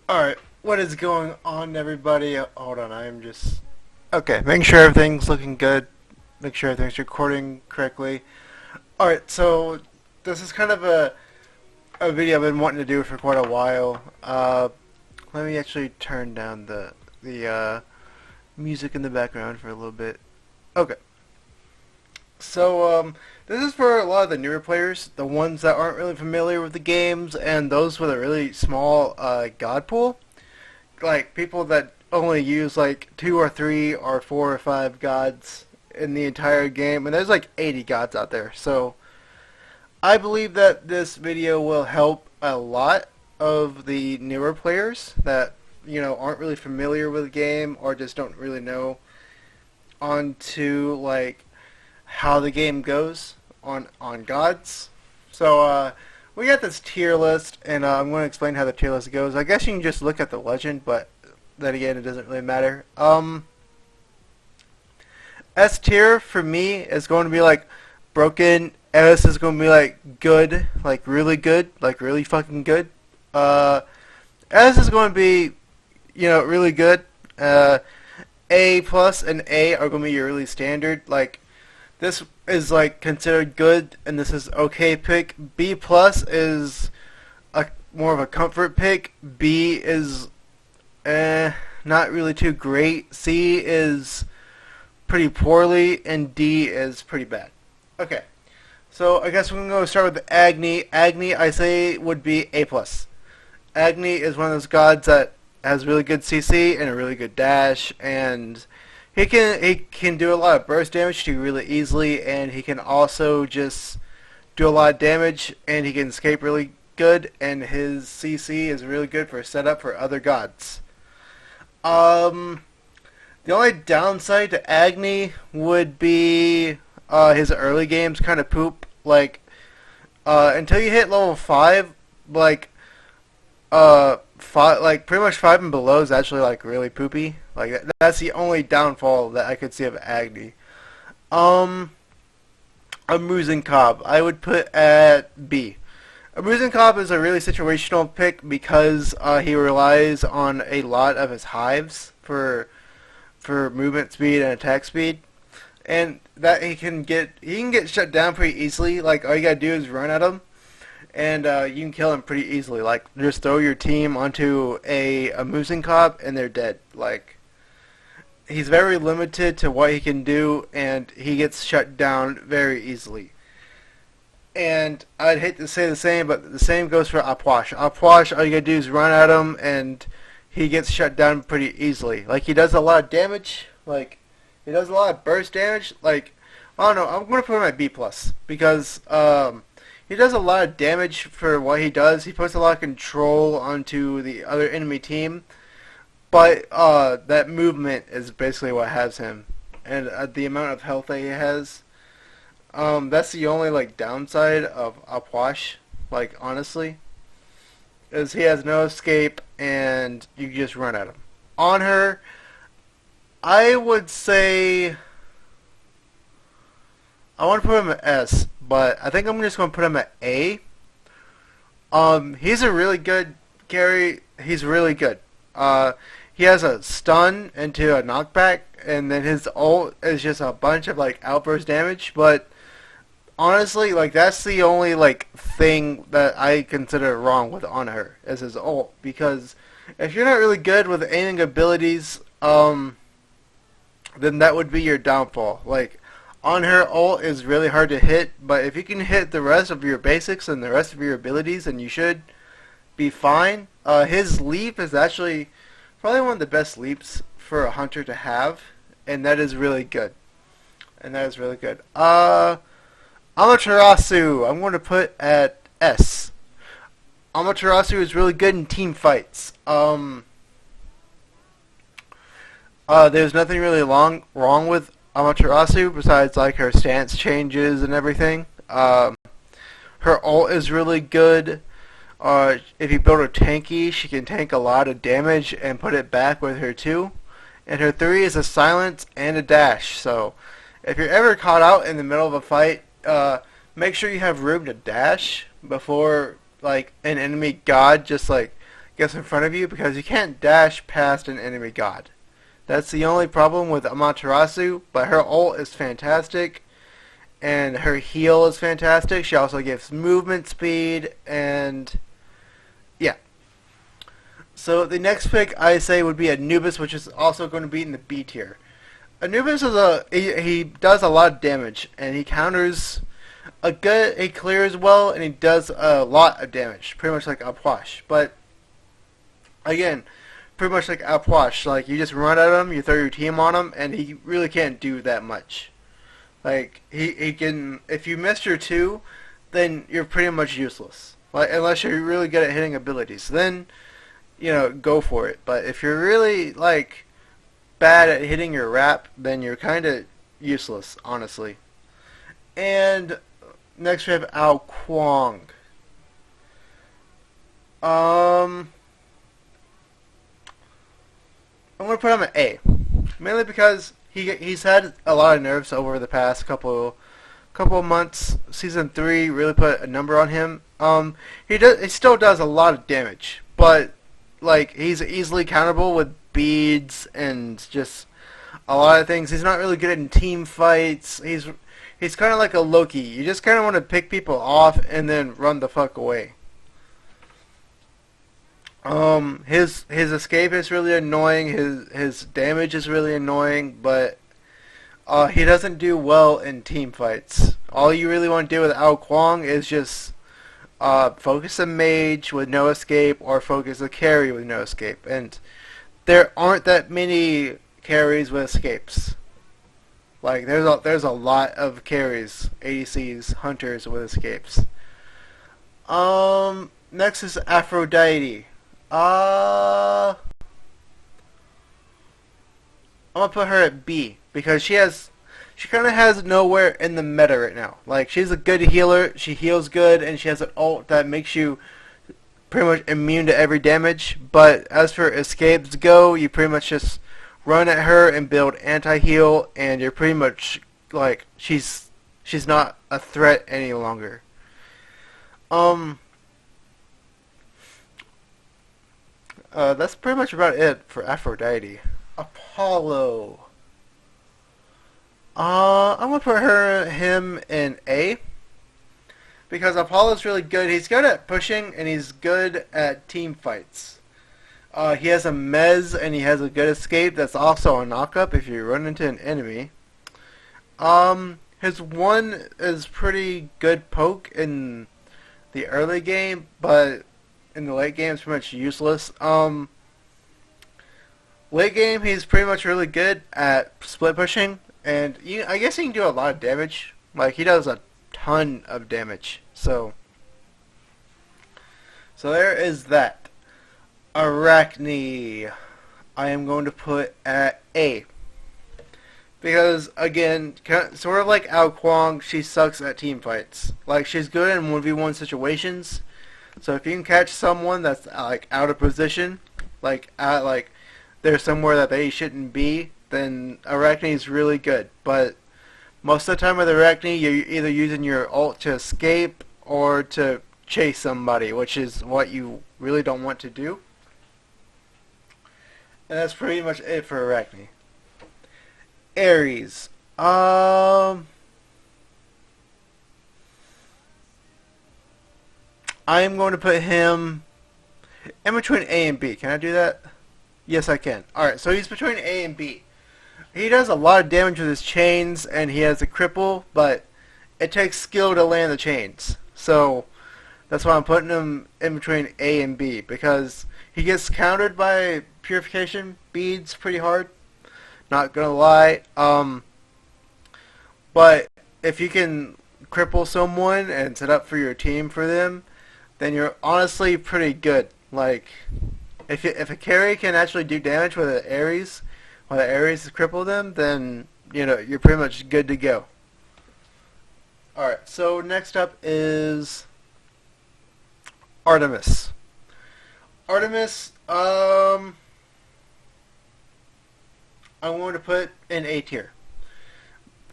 Alright, what is going on, everybody? Hold on, I'm just... Okay, making sure everything's looking good. Make sure everything's recording correctly. Alright, so this is kind of a video I've been wanting to do for quite a while. Let me actually turn down the music in the background for a little bit. Okay. So, this is for a lot of the newer players, the ones that aren't really familiar with the games, and those with a really small god pool. Like, people that only use, like, 2 or 3 or 4 or 5 gods in the entire game, and there's, like, 80 gods out there. So, I believe that this video will help a lot of the newer players that, aren't really familiar with the game or just don't really know onto, like, how the game goes on gods. So we got this tier list, and I'm going to explain how the tier list goes. I guess you can just look at the legend, but then again, it doesn't really matter. S tier for me is going to be like broken. S is going to be like good, like really fucking good. S is going to be, really good. A plus and A are going to be your really standard, like. This is like considered good, and this is okay pick. B plus is more of a comfort pick. B is not really too great. C is pretty poorly, and D is pretty bad. Okay, so I guess we're gonna go start with Agni. Agni, I say, would be A plus. Agni is one of those gods that has really good CC and a really good dash, and he can do a lot of burst damage to you really easily, and he can also just do a lot of damage, and he can escape really good, and his CC is really good for setup for other gods. The only downside to Agni would be his early games kind of poop. Like, until you hit level 5, like, pretty much 5 and below is actually like really poopy. Like that's the only downfall that I could see of Agni. Amusing Cobb, I would put at B. Amusing Cobb is a really situational pick because he relies on a lot of his hives for movement speed and attack speed, and that he can get shut down pretty easily. Like all you gotta do is run at him, and you can kill him pretty easily. Like, just throw your team onto a Amusing Cobb, and they're dead. Like, he's very limited to what he can do, and he gets shut down very easily. And I'd hate to say the same, but the same goes for Apwash. Apwash, all you gotta do is run at him, and he gets shut down pretty easily. Like, he does a lot of damage. Like, he does a lot of burst damage. Like, I don't know, I'm gonna put him at B+, because, he does a lot of damage for what he does. He puts a lot of control onto the other enemy team. But that movement is basically what has him. And the amount of health that he has. That's the only like downside of Apwash. Like, honestly. Is he has no escape and you just run at him. On her, I would say I want to put him at S, but I think I'm just going to put him at A. He's a really good carry. He's really good. He has a stun into a knockback, and then his ult is just a bunch of like outburst damage. But honestly, like that's the only like thing that I consider wrong with on her is his ult, because if you're not really good with aiming abilities, then that would be your downfall. Like, on her ult is really hard to hit, but if you can hit the rest of your basics and the rest of your abilities, then you should be fine. His leap is actually probably one of the best leaps for a hunter to have, and that is really good. Amaterasu, I'm going to put at S. Amaterasu is really good in team fights. There's nothing really wrong with Amaterasu besides like her stance changes and everything. Her ult is really good. If you build her tanky, she can tank a lot of damage and put it back with her 2. And her 3 is a silence and a dash. So if you're ever caught out in the middle of a fight, make sure you have room to dash before like an enemy god just like gets in front of you because you can't dash past an enemy god. That's the only problem with Amaterasu, but her ult is fantastic, and her heal is fantastic. She also gives movement speed, and yeah. So the next pick I say would be Anubis, which is also going to be in the B tier. Anubis is he does a lot of damage, and he counters he clears well, and he does a lot of damage, pretty much like Apwash. But again, pretty much like Apwash, like you just run at him, you throw your team on him, and he really can't do that much. Like he can, if you miss your two, then you're pretty much useless. Like unless you're really good at hitting abilities, then go for it. But if you're really like bad at hitting your wrap, then you're kind of useless, honestly. And next we have Ao Kwong. I'm gonna put him at A, mainly because he's had a lot of nerfs over the past couple of months. Season 3 really put a number on him. He still does a lot of damage, but like he's easily countable with beads and just a lot of things. He's not really good in team fights. He's kind of like a Loki. You just kind of want to pick people off and then run the fuck away. His escape is really annoying. His damage is really annoying, but he doesn't do well in team fights. All you really want to do with Ao Kwong is just focus a mage with no escape or focus a carry with no escape. And there aren't that many carries with escapes. Like there's a lot of carries, ADCs, hunters with escapes. Next is Aphrodite. I'm gonna put her at B because she kind of has nowhere in the meta right now. Like she's a good healer, she heals good, and she has an ult that makes you pretty much immune to every damage. But as for escapes go, you pretty much just run at her and build anti-heal, and you're pretty much like she's not a threat any longer. That's pretty much about it for Aphrodite. Apollo. I'm gonna put him in A because Apollo's really good. He's good at pushing and he's good at team fights. He has a mez and he has a good escape. That's also a knockup if you run into an enemy. His one is pretty good poke in the early game, but in the late game it's pretty much useless. Late game he's pretty much really good at split pushing, and I guess he can do a lot of damage. Like he does a ton of damage. So there is that. Arachne, I am going to put at A. Because, again, sort of like Ao Kwong, she sucks at team fights. Like, she's good in 1v1 situations. So if you can catch someone that's, like, out of position, like they're somewhere that they shouldn't be, then Arachne is really good. But most of the time with Arachne, you're either using your ult to escape or to chase somebody, which is what you really don't want to do. And that's pretty much it for Arachne. Ares. I'm going to put him in between A and B. Can I do that? Yes, I can. Alright, so he's between A and B. He does a lot of damage with his chains, and he has a cripple, but it takes skill to land the chains. So that's why I'm putting him in between A and B, because he gets countered by purification beads pretty hard. Not gonna lie. But if you can cripple someone and set up for your team for them, then you're honestly pretty good. Like, if a carry can actually do damage with an Ares, while the Ares cripple them, then you're pretty much good to go. Alright, so next up is Artemis. Artemis, I'm going to put in A tier.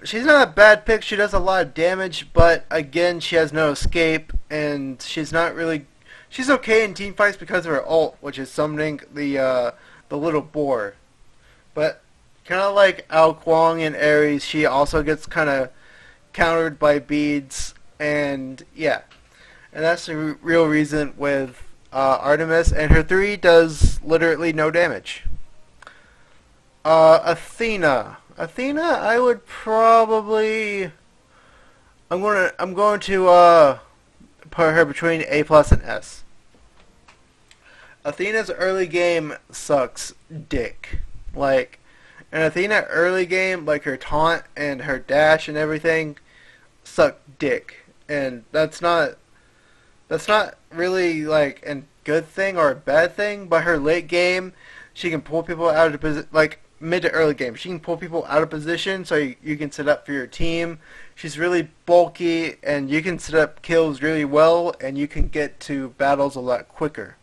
She's not a bad pick. She does a lot of damage, but again, she has no escape, and she's she's okay in team fights because of her ult, which is summoning the little boar. But kind of like Ao Kuang and Ares, she also gets kind of countered by beads, and yeah, and that's the real reason with Artemis, and her 3 does literally no damage. Athena. Athena, I would probably. I'm going to put her between A plus and S. Athena's early game sucks dick. Like, in Athena early game, like her taunt and her dash and everything, suck dick, and that's not really like a good thing or a bad thing. But her late game, she can pull people out of position, like mid to early game. She can pull people out of position so you can set up for your team. She's really bulky, and you can set up kills really well, and you can get to battles a lot quicker.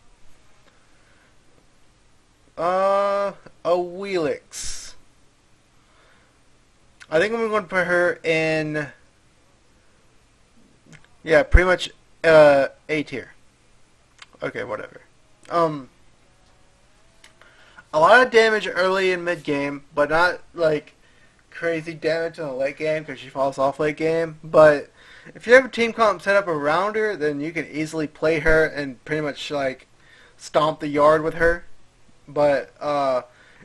A Wheelix. I think I'm going to put her in, yeah, pretty much A tier. Okay, whatever. A lot of damage early in mid game, but not like crazy damage in the late game because she falls off late game. But if you have a team comp set up around her, then you can easily play her and pretty much like stomp the yard with her. But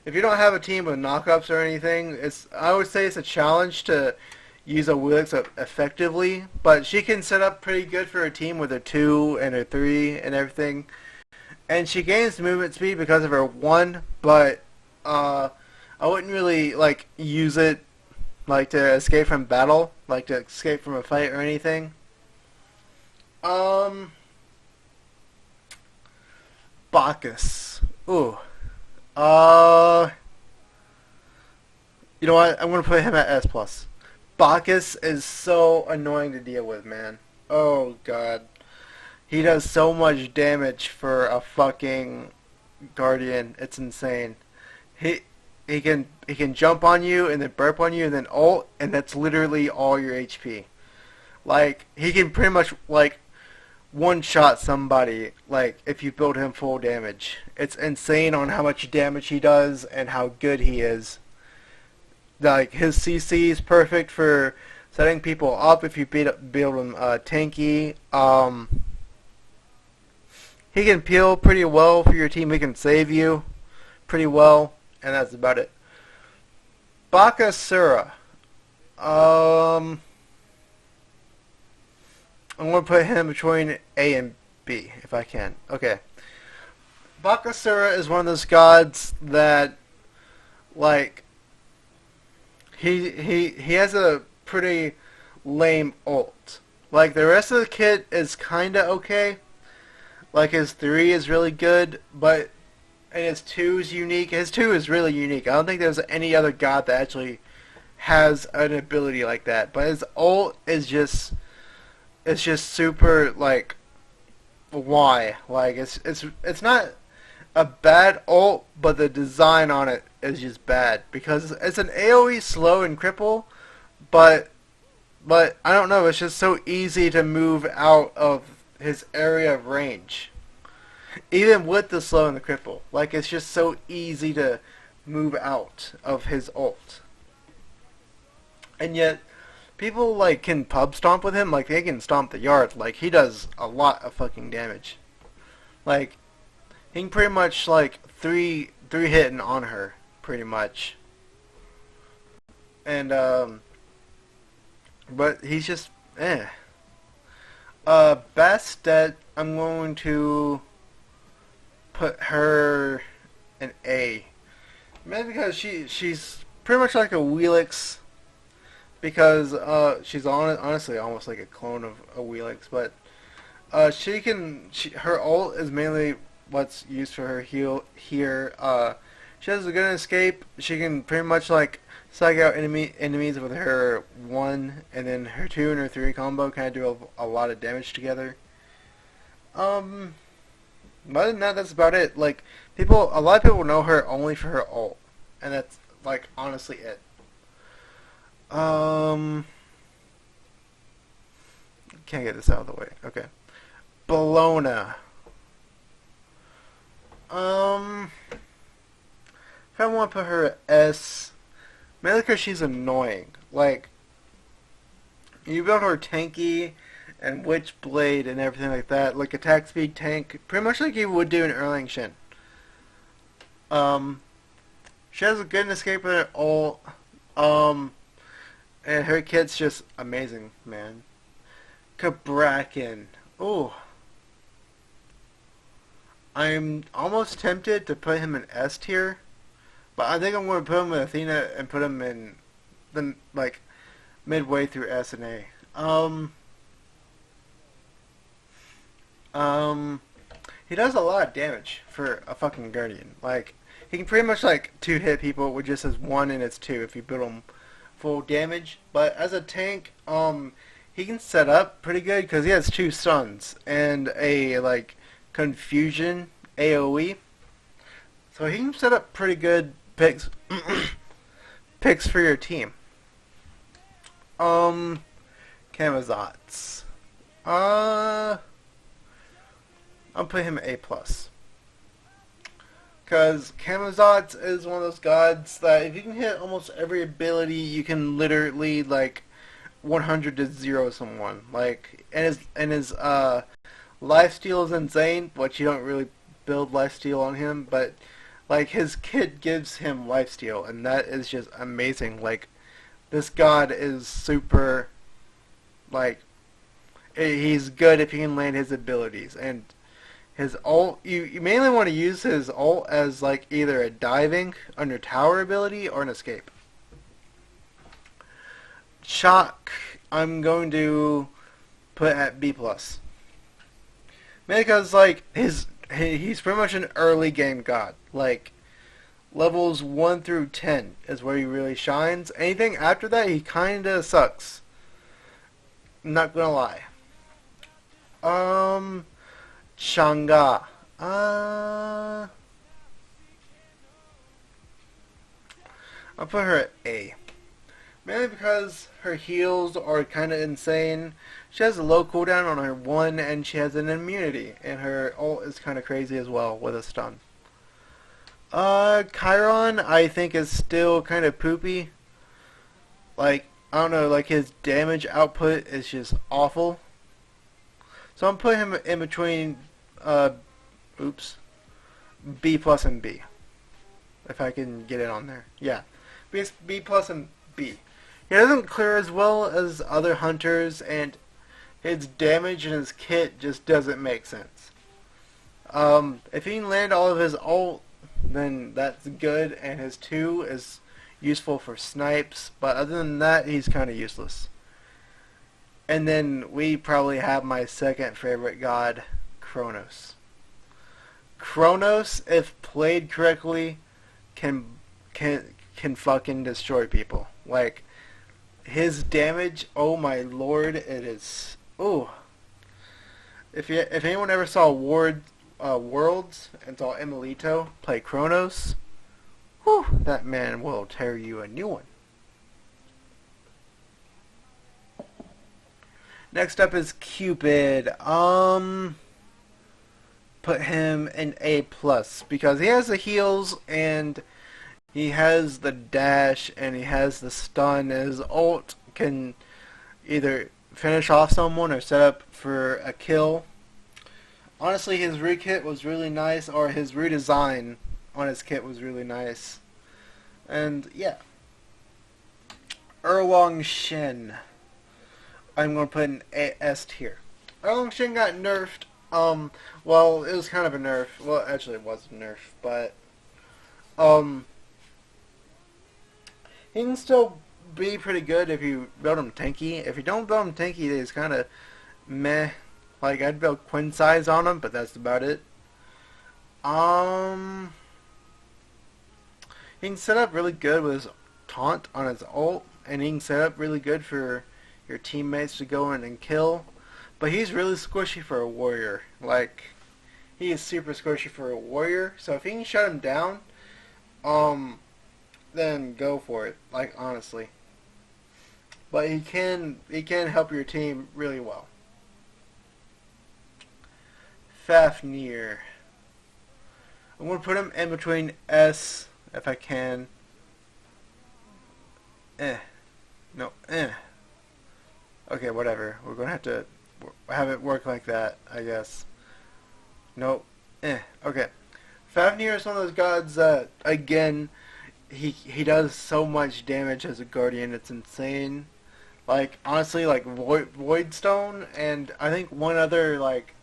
if you don't have a team with knockups or anything, I would say it's a challenge to use a Wheelix effectively. But she can set up pretty good for her team with her 2 and her 3 and everything. And she gains movement speed because of her 1, but I wouldn't really like use it like to escape from battle, like to escape from a fight or anything. Bacchus. Ooh. You know what? I'm gonna put him at S plus. Bacchus is so annoying to deal with, man. Oh god. He does so much damage for a fucking guardian. It's insane. He can jump on you and then burp on you and then ult, and that's literally all your HP. Like, he can pretty much like one shot somebody, like if you build him full damage. It's insane on how much damage he does and how good he is. Like, his CC is perfect for setting people up if you build him tanky. He can peel pretty well for your team. He can save you pretty well, and that's about it. Bakasura. I'm going to put him between A and B, if I can. Okay. Bakasura is one of those gods that, like, he has a pretty lame ult. Like, the rest of the kit is kind of okay. Like, his 3 is really good, but and his 2 is unique. His 2 is really unique. I don't think there's any other god that actually has an ability like that. But his ult is just, it's just super, like, why? Like, it's not a bad ult, but the design on it is just bad. Because it's an AoE slow and cripple, but I don't know, it's just so easy to move out of his area of range. Even with the slow and the cripple. Like, it's just so easy to move out of his ult. And yet, people, like, can pub stomp with him. Like, they can stomp the yard. Like, he does a lot of fucking damage. Like, he can pretty much, like, three hitting on her. Pretty much. And, but he's just, eh. Bastet, I'm going to put her in A. Maybe because she's pretty much like a Wheelix, because she's honestly almost like a clone of a Wheelix, but her ult is mainly what's used for her heal here. She has a good escape. She can pretty much like psych out enemies with her 1, and then her 2 and her 3 combo kind of do a lot of damage together. Other than that, that's about it. Like, a lot of people know her only for her ult, and that's like honestly it. Can't get this out of the way. Okay, Bologna. if I want to put her at S, mainly because she's annoying. Like, you build her tanky and witch blade and everything like that, like attack speed tank, pretty much like you would do in Erlang Shin. Um, she has a good escape with her ult. Um, and her kit's just amazing, man. Kabrakin. Ooh. I'm almost tempted to put him in S tier, but I think I'm going to put him in Athena and put him in the like midway through S and A. Um, he does a lot of damage for a fucking Guardian. Like, he can pretty much like two hit people with just his one and his two if you build him full damage. But as a tank, he can set up pretty good because he has two stuns and a like confusion AOE. So he can set up pretty good picks picks for your team. Camazotz. I'll put him A plus. Because Camazotz is one of those gods that if you can hit almost every ability, you can literally like 100 to 0 someone. Like, and his lifesteal is insane, but you don't really build lifesteal on him. But like his kit gives him lifesteal, and that is just amazing. Like, this god is super. Like, he's good if he can land his abilities, and his ult, you mainly want to use his ult as like either a diving under tower ability or an escape. Shock, I'm going to put at B plus. Mainly because like he's pretty much an early game god. Like levels 1 through 10 is where he really shines. Anything after that, he kinda sucks. I'm not gonna lie. Shanga. I'll put her at A. Mainly because her heals are kind of insane. She has a low cooldown on her 1 and she has an immunity. And her ult is kind of crazy as well with a stun. Chiron I think is still kind of poopy. Like, I don't know, like his damage output is just awful. So I'm putting him in between, B plus and B. If I can get it on there. Yeah. B plus and B. He doesn't clear as well as other hunters, and his damage and his kit just doesn't make sense. If he can land all of his ult, then that's good, and his 2 is useful for snipes, but other than that, he's kind of useless. And then we probably have my second favorite god, Kronos. Kronos, if played correctly, can fucking destroy people. Like, his damage, oh my lord, it is. Ooh. If anyone ever saw Worlds and saw Emilito play Kronos, whew, that man will tear you a new one. Next up is Cupid. Put him in A plus because he has the heals and he has the dash and he has the stun. And his ult can either finish off someone or set up for a kill. Honestly, his re-kit was really nice, or his redesign on his kit was really nice. And yeah, Erlang Shin. I'm going to put an S tier. Erlang Shin got nerfed. Well, it was kind of a nerf. Well, actually, it was a nerf, but he can still be pretty good if you build him tanky. If you don't build him tanky, he's kind of meh. Like, I'd build Quinn size on him, but that's about it. He can set up really good with his taunt on his ult, and he can set up really good for your teammates to go in and kill. But he's really squishy for a warrior. Like, he is super squishy for a warrior. So if he can shut him down, then go for it. Like, honestly. But he can help your team really well. Fafnir. I'm gonna put him in between S if I can. Eh. No. Eh. Okay, whatever. We're gonna have to have it work like that, I guess. Nope. Eh. Okay. Fafnir is one of those gods that, again, he does so much damage as a guardian. It's insane. Like honestly, like Void Stone and I think one other like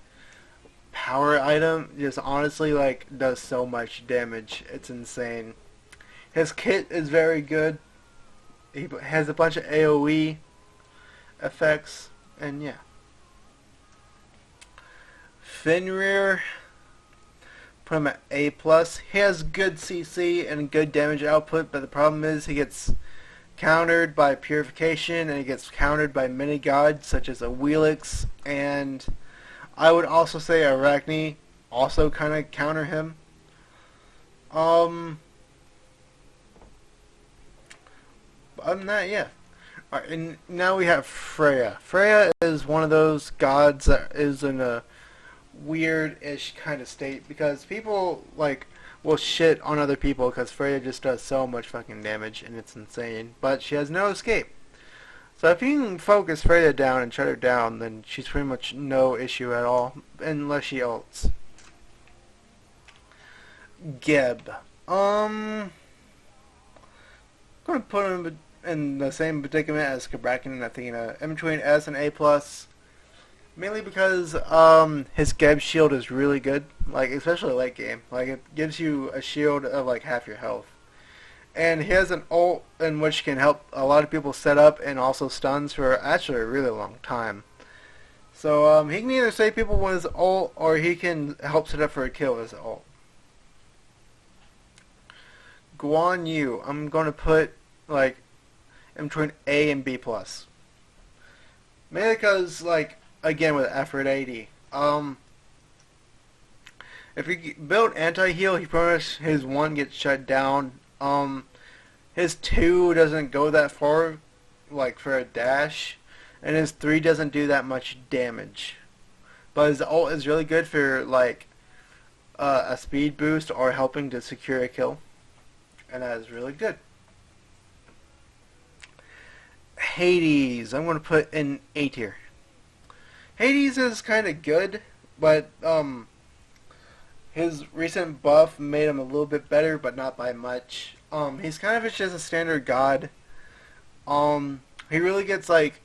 power item just honestly like does so much damage. It's insane. His kit is very good. He has a bunch of AoE effects, and yeah. Fenrir, put him at A plus. He has good CC and good damage output, but the problem is he gets countered by purification and he gets countered by many gods such as a Wheelix, and I would also say Arachne also kind of counter him. Other than that, yeah. Alright, and now we have Freya. Freya is one of those gods that is in a weird-ish kind of state because people like will shit on other people because Freya just does so much fucking damage and it's insane. But she has no escape. So if you can focus Freya down and shut her down, then she's pretty much no issue at all, unless she ults. Geb. Gonna put him in the same predicament as Kabrakan, I think in between S and A plus. Mainly because his Geb shield is really good, like especially late game. Like it gives you a shield of like half your health. And he has an ult in which can help a lot of people set up and also stuns for actually a really long time. So he can either save people with his ult or he can help set up for a kill with his ult. Guan Yu, I'm going to put like in between A and B plus. Mainly because like again with effort 80. If you build anti-heal, he pretty much his 1 gets shut down. His 2 doesn't go that far, like for a dash, and his 3 doesn't do that much damage. But his ult is really good for like a speed boost or helping to secure a kill, and that is really good. Hades, I'm going to put in A tier. Hades is kind of good, but his recent buff made him a little bit better, but not by much. He's kind of just a standard god. He really gets like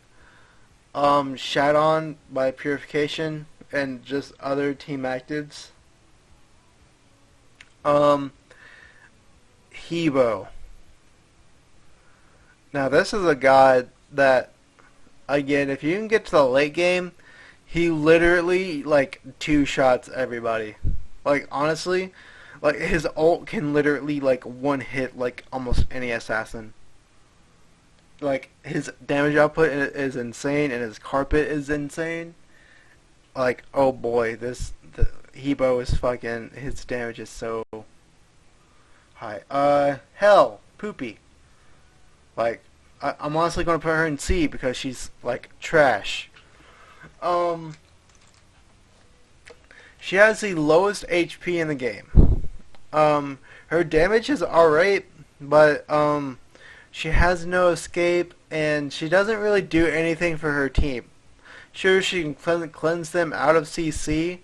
shat on by purification and just other team actives. Hebo. Now this is a god that, again, if you can get to the late game, he literally like 2 shots everybody. Like honestly, like his ult can literally like 1 hit like almost any assassin. Like his damage output is insane and his carpet is insane. Like oh boy, the Hebo is fucking, his damage is so high. Hell, Poopy. Like I'm honestly gonna put her in C because she's like trash. She has the lowest HP in the game. Her damage is alright, but she has no escape, and she doesn't really do anything for her team. Sure, she can cleanse them out of CC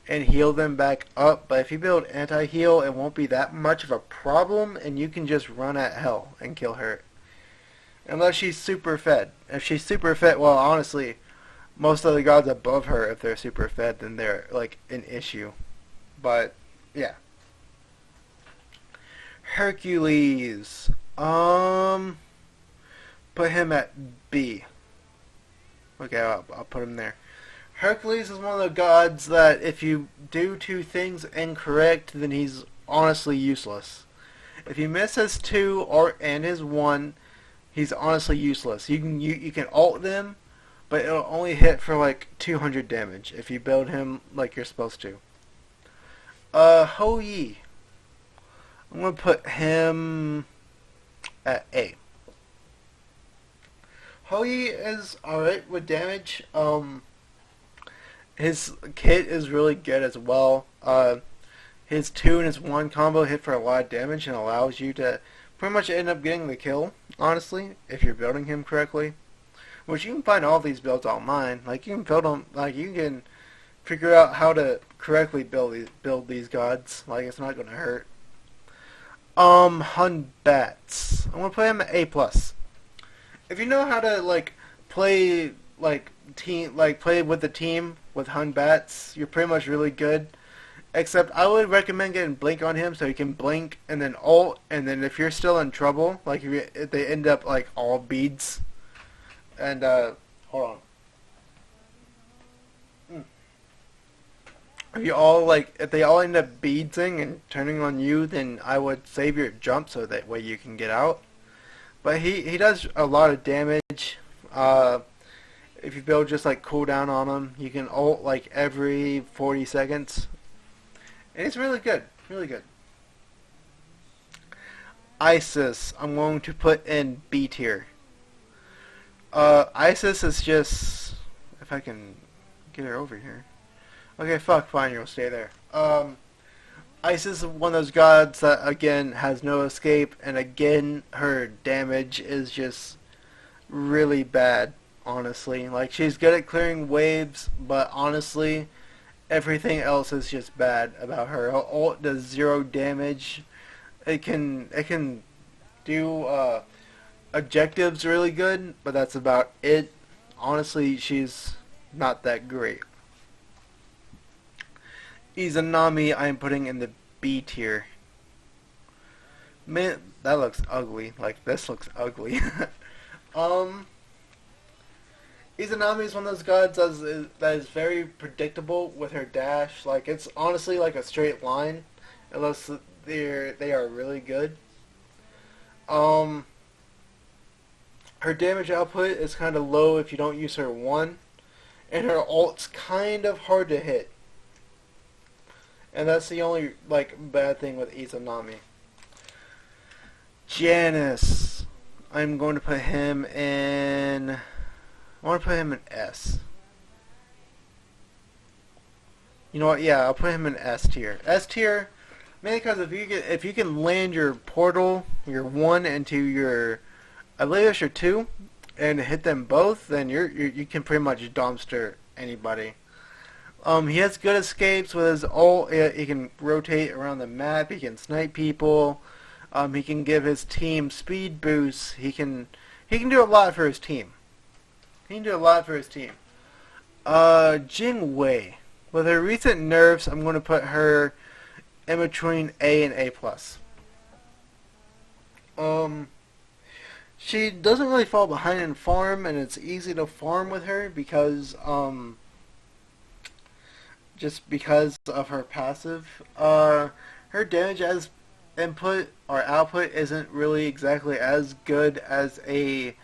and heal them back up, but if you build anti-heal, it won't be that much of a problem, and you can just run at hell and kill her. Unless she's super fed. If she's super fed, well, honestly, most of the gods above her, if they're super fed, then they're like an issue. But yeah. Hercules. Put him at B. Okay, I'll put him there. Hercules is one of the gods that if you do 2 things incorrect, then he's honestly useless. If you miss his 2 and his 1, he's honestly useless. You can ult them, but it'll only hit for like 200 damage if you build him like you're supposed to. Ho Yi. I'm gonna put him at A. Ho Yi is alright with damage. His kit is really good as well. his 2 and his 1 combo hit for a lot of damage and allows you to pretty much end up getting the kill, honestly, if you're building him correctly. Which you can find all these builds online. Like, you can build them, like, you can figure out how to correctly build these gods. Like, it's not gonna hurt. Hun Bats. I'm gonna play him at A+. If you know how to, like, play, like, play with the team with Hun Bats, you're pretty much really good. Except I would recommend getting Blink on him so he can blink and then ult, and then if you're still in trouble, like if they end up like all beads, and hold on. If they all end up beadsing and turning on you, then I would save your jump so that way you can get out. But he does a lot of damage. If you build just like cooldown on him, you can ult like every 40 seconds. And it's really good. Really good. Isis, I'm going to put in B tier. Isis is just... If I can get her over here. Okay, fine, you'll stay there. Isis is one of those gods that, again, has no escape. And again, her damage is just really bad, honestly. Like, she's good at clearing waves, but honestly... everything else is just bad about her. Her ult does 0 damage. It can do objectives really good, but that's about it. Honestly, she's not that great. Izanami, I am putting in the B tier. Man, that looks ugly. Like, this looks ugly. Izanami is one of those gods that is very predictable with her dash. Like, it's honestly like a straight line, unless they are really good. Her damage output is kind of low if you don't use her 1, and her ult's kind of hard to hit. And that's the only like bad thing with Izanami. Janus, I'm going to put him in. I want to put him in S. You know what? Yeah, I'll put him in S tier. S tier, mainly because if you can land your portal, your 1 into your, I believe it's your 2, and hit them both, then you can pretty much dumpster anybody. He has good escapes with his ult. He can rotate around the map. He can snipe people. He can give his team speed boosts. He can do a lot for his team. Jing Wei. With her recent nerfs, I'm going to put her in between A and A+. She doesn't really fall behind in farm, and it's easy to farm with her because, just because of her passive. Her damage as input or output isn't really exactly as good as a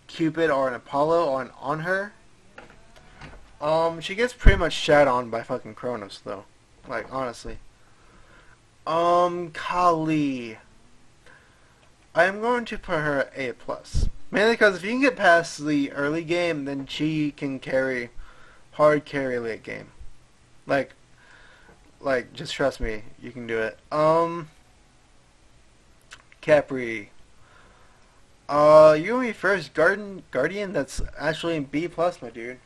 Cupid or an Apollo on her. She gets pretty much shat on by fucking Kronos though. Like, honestly. Kali. I'm going to put her at A+. Mainly because if you can get past the early game, then she can hard carry late game. Like, just trust me, you can do it. Capri. You and me first Guardian that's actually in B+, my dude.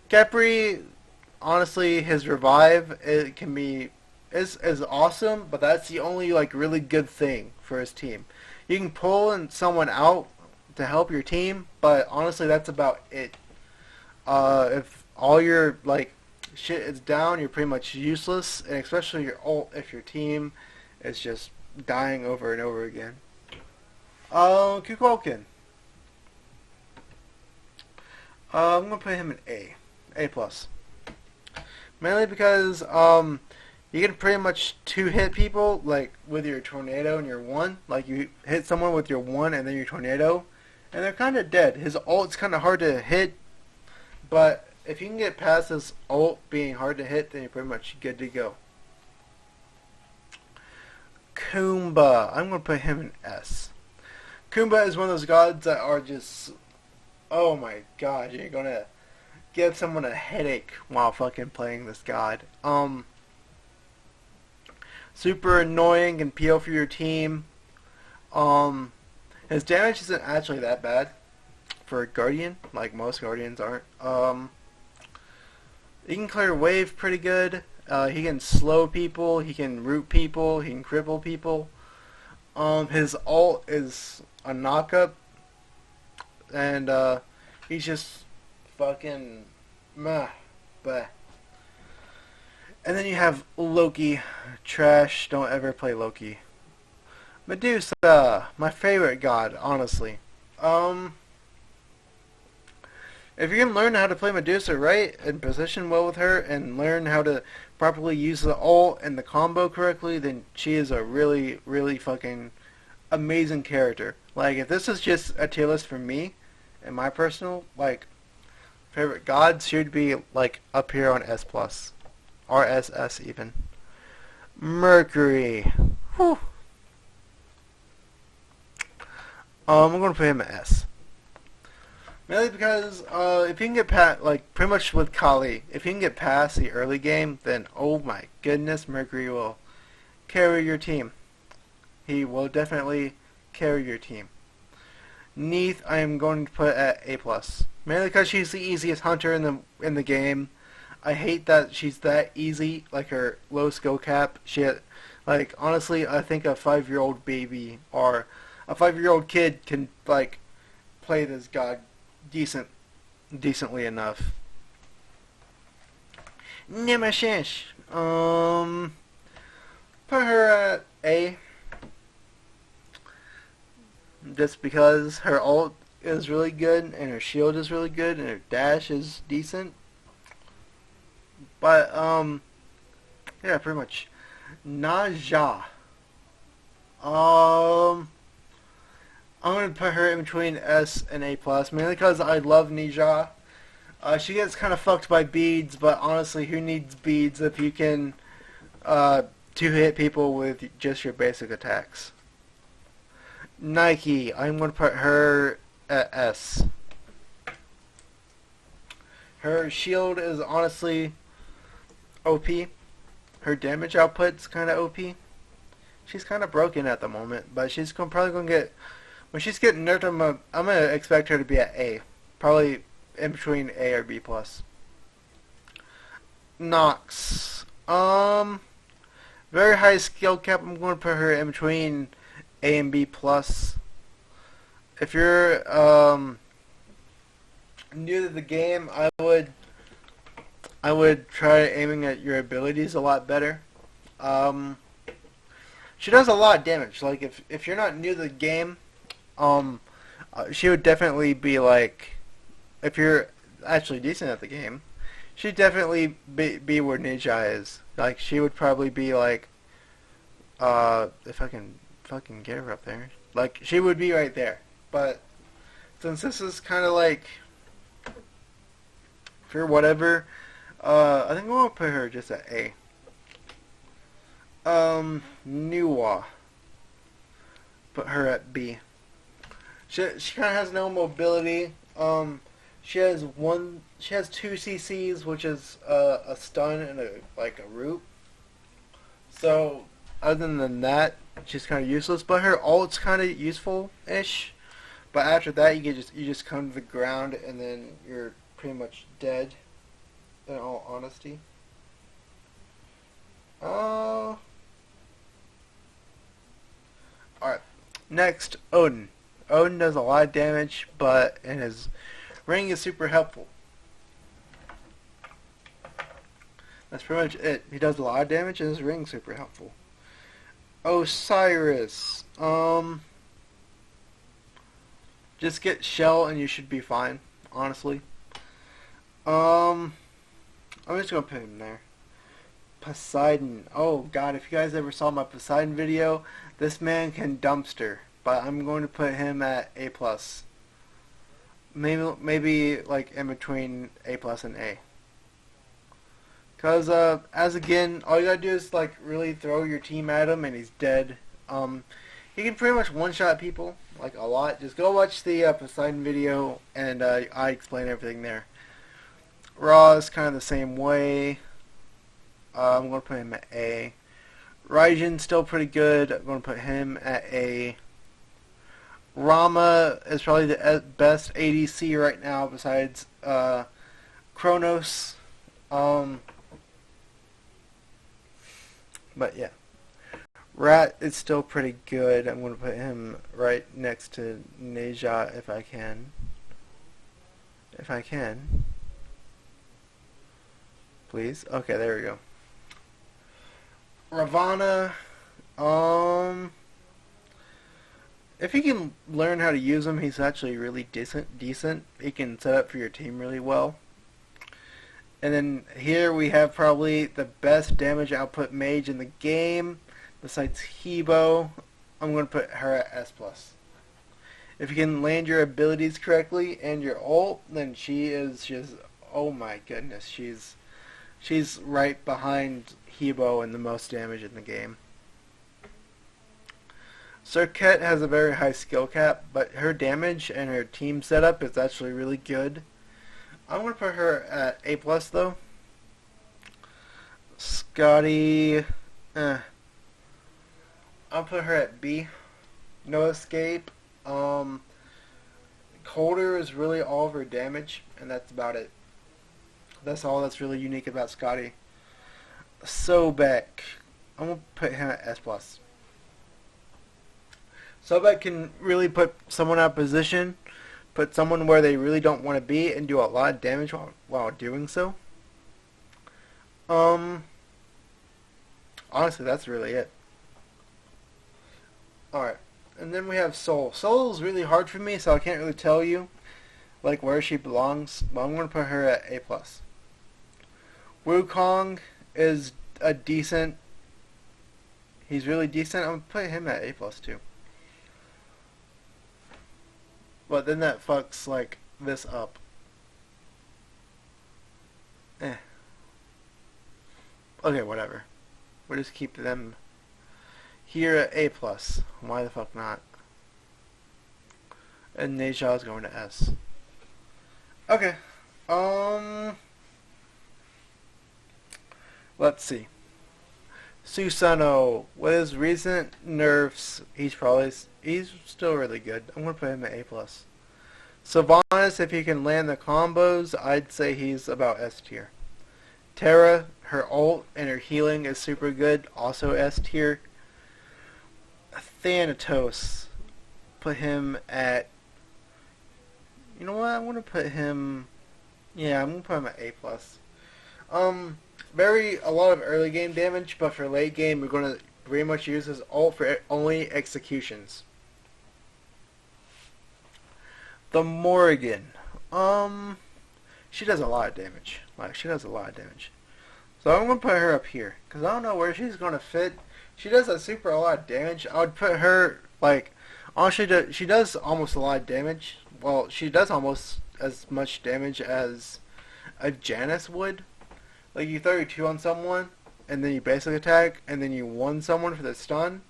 Capri, honestly, his revive is awesome, but that's the only like really good thing for his team. You can pull someone out to help your team, but honestly, that's about it. If all your like shit is down, you're pretty much useless, and especially your ult if your team is just dying over and over again. Kukulkan. I'm gonna put him in A+. Mainly because you can pretty much 2-hit people like with your tornado and your 1. Like you hit someone with your 1 and then your tornado, and they're kind of dead. His ult's kind of hard to hit, but if you can get past his ult being hard to hit, then you're pretty much good to go. Kumba. I'm gonna put him in S. Kumba is one of those gods that are just, oh my god, you're gonna give someone a headache while fucking playing this god. super annoying and PO for your team. Um, his damage isn't actually that bad for a Guardian, like most Guardians aren't. He can clear wave pretty good. He can slow people. He can root people. He can cripple people. His ult is a knockup, and he's just fucking meh, but. And then you have Loki, trash. Don't ever play Loki. Medusa, my favorite god, honestly. Um, if you can learn how to play Medusa right and position well with her and learn how to properly use the ult and the combo correctly, then she is a really, really fucking amazing character. Like, if this is just a tier list for me and my personal, like, favorite gods, she would be, like, up here on S+. Or SS even. Mercury. Whew. I'm going to put him at S. Mainly because if you can get past, like, pretty much with Kali, if you can get past the early game, then oh my goodness, Mercury will carry your team. He will definitely carry your team. Neith, I am going to put at A+. Mainly because she's the easiest hunter in the game. I hate that she's that easy, like her low skill cap. Like, honestly, I think a 5-year-old baby or a 5-year-old kid can, like, play this god decently enough. Nemesis. Put her at A. Just because her ult is really good, and her shield is really good, and her dash is decent. But, yeah, pretty much. Naja. I'm going to put her in between S and A+, mainly because I love Naja. She gets kind of fucked by beads, but honestly, who needs beads if you can, two-hit people with just your basic attacks? Nike, I'm going to put her at S. Her shield is honestly OP. Her damage output's kind of OP. She's kind of broken at the moment, but she's probably going to get... When she's getting nerfed, I'm going to expect her to be at A. Probably in between A or B+. Nox. Very high skill cap. I'm going to put her in between A and B+. If you're new to the game, I would try aiming at your abilities a lot better. She does a lot of damage. Like, if you're not new to the game, she would definitely be like, if you're actually decent at the game, she'd definitely be where Ninja is. Like, she would probably be like, if I can fucking get her up there. Like, she would be right there. But, since this is kind of like, for whatever, I think I'm going to put her just at A. Nuwa. Put her at B. She kind of has no mobility. She has two CCs, which is a stun and a root. So other than that, she's kind of useless. But her ult's kind of useful-ish. But after that, you just come to the ground and then you're pretty much dead. In all honesty. Alright. Next, Odin. Odin does a lot of damage, and his ring is super helpful. That's pretty much it. He does a lot of damage, and his ring's super helpful. Osiris. Just get Shell, and you should be fine, honestly. I'm just gonna put him there. Poseidon. Oh god, if you guys ever saw my Poseidon video, this man can dumpster. But I'm going to put him at A+. Maybe like in between A+ and A. Cause as again, all you gotta do is like really throw your team at him and he's dead. He can pretty much one-shot people like a lot. Just go watch the Poseidon video and I explain everything there. Raw is kind of the same way. I'm going to put him at A. Raijin's still pretty good. I'm going to put him at A. Rama is probably the best ADC right now besides Kronos. But yeah. Rat is still pretty good. I'm going to put him right next to Neja if I can. If I can. Please. Okay, there we go. Ravana, if you can learn how to use him, he's actually really decent. He can set up for your team really well. And then here we have probably the best damage output mage in the game, besides Hebo. I'm going to put her at S+. If you can land your abilities correctly and your ult, then she is just, oh my goodness, she's right behind Hebo and the most damage in the game. Serket has a very high skill cap, but her damage and her team setup is actually really good. I'm going to put her at A+, though. Scotty, I'll put her at B. No escape. Colder is really all of her damage, and that's about it. That's all that's really unique about Scotty. Sobek, I'm going to put him at S+. Sobek can really put someone out of position, put someone where they really don't want to be, and do a lot of damage while doing so. Honestly, that's really it. Alright, and then we have Soul. Soul is really hard for me, so I can't really tell you like where she belongs, but I'm going to put her at A+. Wukong is a decent, he's really decent. I'm going to put him at A+ too. But then that fucks like this up. Okay, whatever. We'll just keep them here at A+. Why the fuck not? And Neja is going to S. Okay. Let's see. Susanoo, with his recent nerfs, he's still really good. I'm gonna put him at A+. Sylvanas, if he can land the combos, I'd say he's about S tier. Terra, her ult and her healing is super good, also S tier. Thanatos, put him at, you know what, I'm gonna put him, yeah, I'm gonna put him at A+. A lot of early game damage, but for late game, we're gonna pretty much use his ult for only executions. The Morrigan, she does a lot of damage. So I'm gonna put her up here because I don't know where she's gonna fit. She does a lot of damage. I would put her like, honestly, she does almost a lot of damage. Well, she does almost as much damage as a Janice would. Like, you throw your 2 on someone, and then you basic attack, and then you 1 someone for the stun,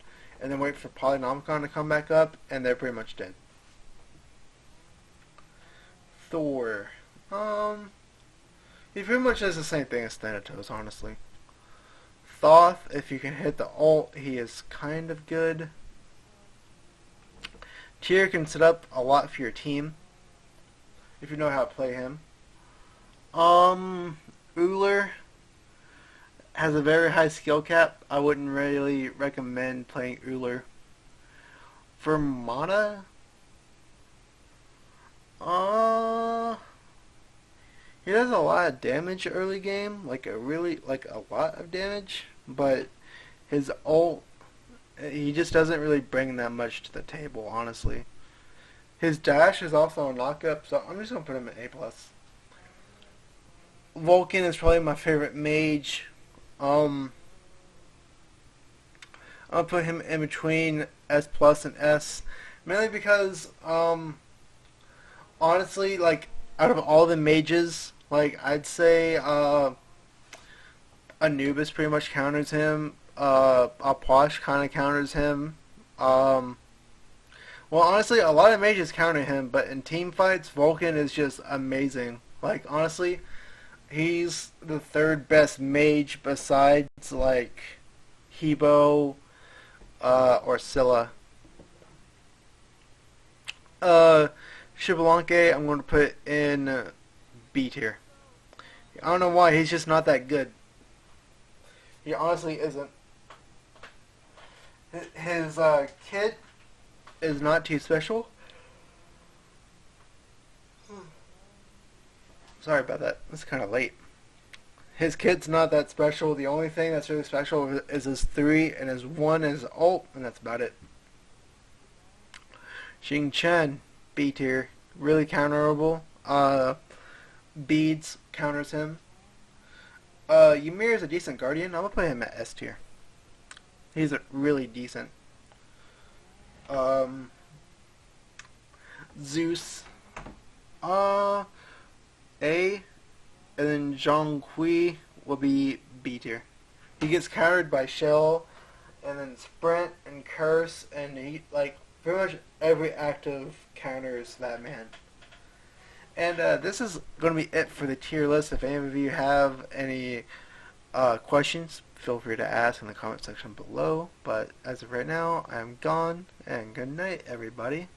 and then wait for Polynomicon to come back up, and they're pretty much dead. Thor. He pretty much does the same thing as Thanatos, honestly. Thoth, if you can hit the ult, he is kind of good. Tyr can set up a lot for your team, if you know how to play him. Uller has a very high skill cap. I wouldn't really recommend playing Uller. For mana, he does a lot of damage early game, like a lot of damage, but his ult, he just doesn't really bring that much to the table, honestly. His dash is also a knockup, so I'm just gonna put him at A+. Vulcan is probably my favorite mage. I'll put him in between S+ and S, mainly because, honestly, like, out of all the mages, like, I'd say, Anubis pretty much counters him, Aposh kinda counters him, well, honestly, a lot of mages counter him, but in team fights, Vulcan is just amazing. Like, honestly, he's the 3rd best mage besides, like, Hebo, or Scylla. Uh, Xbalanque, I'm going to put in B tier. I don't know why, he's just not that good. He honestly isn't. His kit is not too special. Sorry about that. It's kind of late. His kit's not that special. The only thing that's really special is his 3 and his 1 and his ult, and that's about it. Xing Chen, B tier. Really counterable. Beads counters him. Ymir is a decent guardian. I'm gonna put him at S tier. He's really decent. Zeus, A, and then Zhang Hui will be B tier. He gets countered by Shell, and then Sprint and Curse, and he like pretty much every active counters that man. And this is going to be it for the tier list. If any of you have any questions, feel free to ask in the comment section below. But as of right now, I'm gone, and good night, everybody.